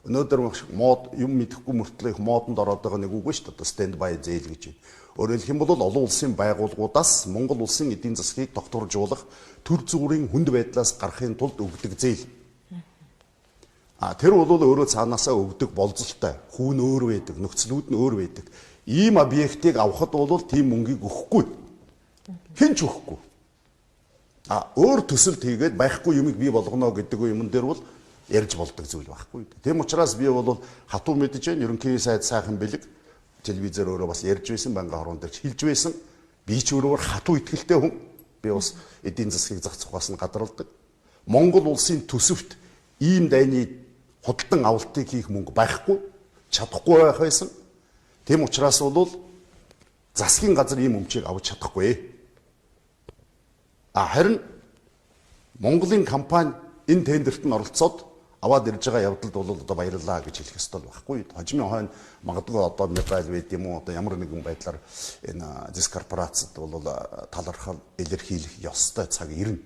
Өнөөдөр мод юм мэдэхгүй мөртлөө их модонд ороод байгаа нэг үг ба шүү дээ. Stand by зээл гэж. Өөрөөр хэлэх юм бол олон улсын байгууллагуудаас Монгол улсын эдийн засгийг докторжуулах төр зүгүүрийн хүнд байдлаас гарахын тулд өгдөг зээл. Тэр бол өөрөө цаанаасаа өгдөг болзолтой. Хүүн өөр байдаг, нөхцлүүд нь өөр байдаг. Ийм объектыг авахд бол тийм мөнгийг өгөхгүй. Хэн ч өгөхгүй. Өөр төсөлд хийгээд байхгүй юмыг бий болгоно гэдэг юм дээр бол ярьж болдог зүйл байхгүй. Тийм учраас би бол хатуу мэдэж байна. Ерөнхий сайд сайхан бэлэг телевизээр өөрөө бас ярьж байсан, банкны хорон дээр хэлж байсан. Би ч өөрөө хатуу итгэлтэй хүн. Би бас эдийн засгийг зах цухаас нь гадарладаг. Монгол улсын төсөвт ийм дайны худалдан авалтыг хийх мөнгө байхгүй, чадахгүй байх байсан. Тийм учраас бол засгийн газар ийм өмчийг авч чадахгүй. Харин Монголын компани энэ тендерт нь оролцоод аваад ирж байгаа явдалд бол одоо баярлалаа гэж хэлэх ёстой байхгүй. Хожимын хойно магадгүй одоо медаль байд юм уу одоо ямар нэгэн байдлаар энэ зис корпорацид бол талархал илэрхийлэх ёстой цаг ирнэ.